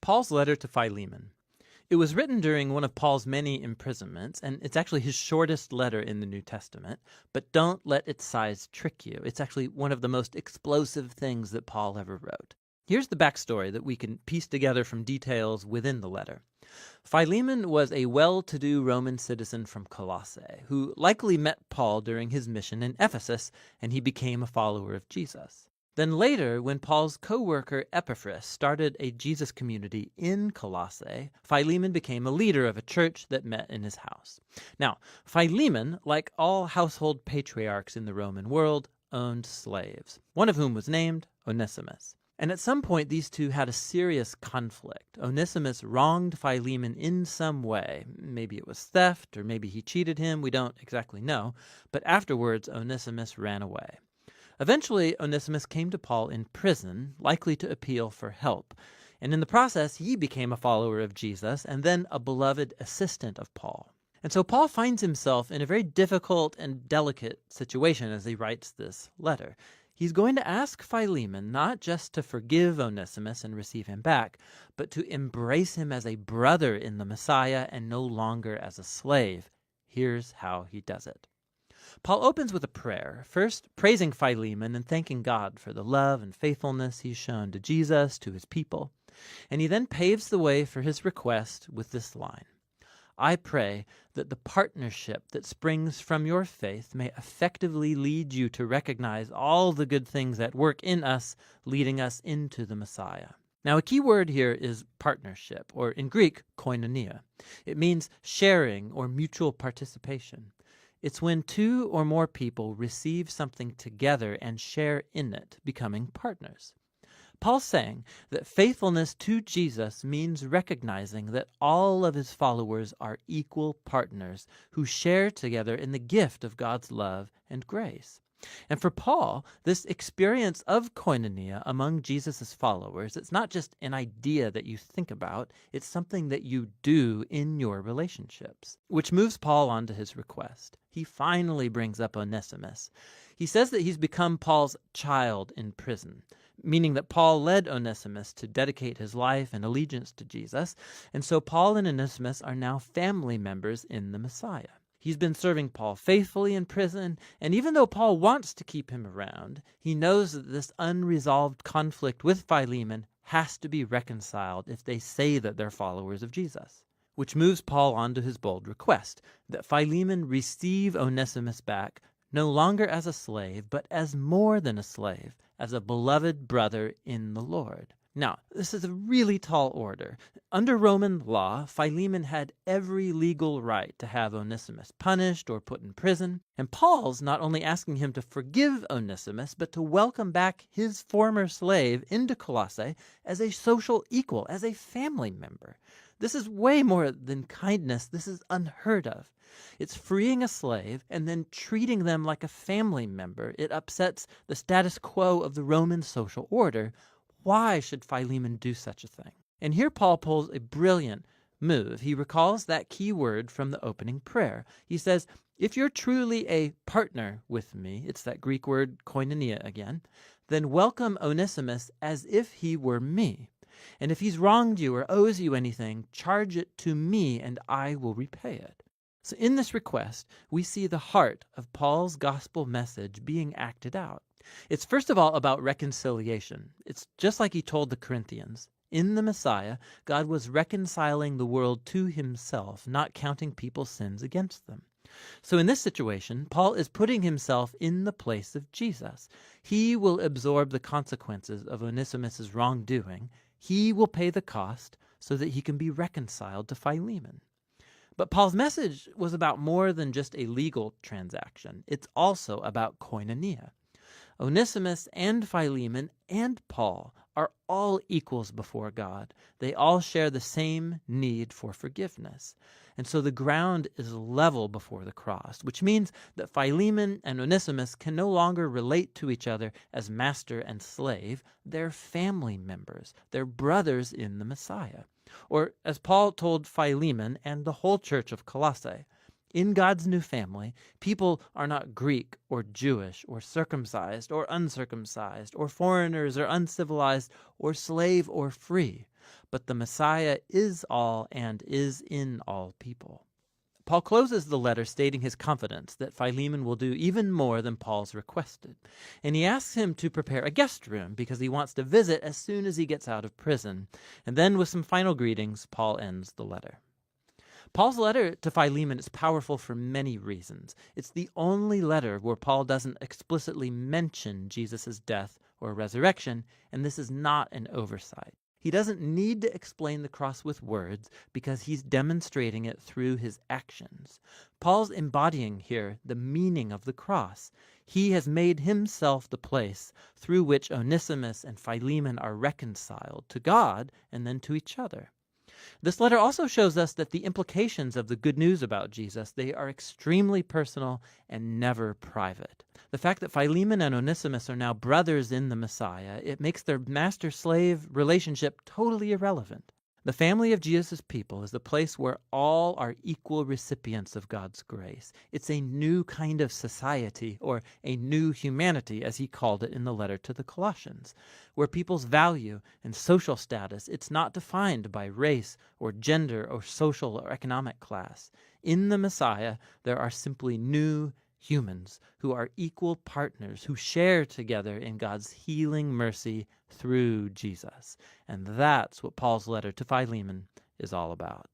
Paul's letter to Philemon. It was written during one of Paul's many imprisonments, and it's actually his shortest letter in the New Testament, but don't let its size trick you. It's actually one of the most explosive things that Paul ever wrote. Here's the backstory that we can piece together from details within the letter. Philemon was a well-to-do Roman citizen from Colossae, who likely met Paul during his mission in Ephesus, and he became a follower of Jesus. Then later, when Paul's co-worker Epaphras started a Jesus community in Colossae, Philemon became a leader of a church that met in his house. Now, Philemon, like all household patriarchs in the Roman world, owned slaves, one of whom was named Onesimus. And at some point, these two had a serious conflict. Onesimus wronged Philemon in some way. Maybe it was theft, or maybe he cheated him. We don't exactly know. But afterwards, Onesimus ran away. Eventually, Onesimus came to Paul in prison, likely to appeal for help. And in the process, he became a follower of Jesus and then a beloved assistant of Paul. And so Paul finds himself in a very difficult and delicate situation as he writes this letter. He's going to ask Philemon not just to forgive Onesimus and receive him back, but to embrace him as a brother in the Messiah and no longer as a slave. Here's how he does it. Paul opens with a prayer, first praising Philemon and thanking God for the love and faithfulness he's shown to Jesus, to his people. And he then paves the way for his request with this line: I pray that the partnership that springs from your faith may effectively lead you to recognize all the good things at work in us, leading us into the Messiah. Now, a key word here is partnership, or in Greek, koinonia. It means sharing or mutual participation. It's when two or more people receive something together and share in it, becoming partners. Paul's saying that faithfulness to Jesus means recognizing that all of his followers are equal partners who share together in the gift of God's love and grace. And for Paul, this experience of koinonia among Jesus' followers, it's not just an idea that you think about, it's something that you do in your relationships. Which moves Paul on to his request. He finally brings up Onesimus. He says that he's become Paul's child in prison, meaning that Paul led Onesimus to dedicate his life and allegiance to Jesus, and so Paul and Onesimus are now family members in the Messiah. He's been serving Paul faithfully in prison, and even though Paul wants to keep him around, he knows that this unresolved conflict with Philemon has to be reconciled if they say that they're followers of Jesus. Which moves Paul on to his bold request, that Philemon receive Onesimus back, no longer as a slave, but as more than a slave, as a beloved brother in the Lord. Now, this is a really tall order. Under Roman law, Philemon had every legal right to have Onesimus punished or put in prison, and Paul's not only asking him to forgive Onesimus, but to welcome back his former slave into Colossae as a social equal, as a family member. This is way more than kindness. This is unheard of. It's freeing a slave and then treating them like a family member. It upsets the status quo of the Roman social order. Why should Philemon do such a thing? And here Paul pulls a brilliant move. He recalls that key word from the opening prayer. He says, if you're truly a partner with me, it's that Greek word koinonia again, then welcome Onesimus as if he were me. And if he's wronged you or owes you anything, charge it to me and I will repay it. So in this request, we see the heart of Paul's gospel message being acted out. It's first of all about reconciliation. It's just like he told the Corinthians. In the Messiah, God was reconciling the world to himself, not counting people's sins against them. So in this situation, Paul is putting himself in the place of Jesus. He will absorb the consequences of Onesimus' wrongdoing. He will pay the cost so that he can be reconciled to Philemon. But Paul's message was about more than just a legal transaction. It's also about koinonia. Onesimus and Philemon and Paul are all equals before God. They all share the same need for forgiveness. And so the ground is level before the cross, which means that Philemon and Onesimus can no longer relate to each other as master and slave. They're family members. They're brothers in the Messiah. Or as Paul told Philemon and the whole church of Colossae, in God's new family, people are not Greek or Jewish or circumcised or uncircumcised or foreigners or uncivilized or slave or free. but the Messiah is all and is in all people. Paul closes the letter stating his confidence that Philemon will do even more than Paul's requested, and he asks him to prepare a guest room because he wants to visit as soon as he gets out of prison. And then with some final greetings, Paul ends the letter. Paul's letter to Philemon is powerful for many reasons. It's the only letter where Paul doesn't explicitly mention Jesus' death or resurrection, and this is not an oversight. He doesn't need to explain the cross with words because he's demonstrating it through his actions. Paul's embodying here the meaning of the cross. He has made himself the place through which Onesimus and Philemon are reconciled to God and then to each other. This letter also shows us that the implications of the good news about Jesus, they are extremely personal and never private. The fact that Philemon and Onesimus are now brothers in the Messiah, it makes their master-slave relationship totally irrelevant. The family of Jesus' people is the place where all are equal recipients of God's grace. It's a new kind of society, or a new humanity, as he called it in the letter to the Colossians, where people's value and social status, it's not defined by race or gender or social or economic class. In the Messiah, there are simply new humans who are equal partners, who share together in God's healing mercy through Jesus. And that's what Paul's letter to Philemon is all about.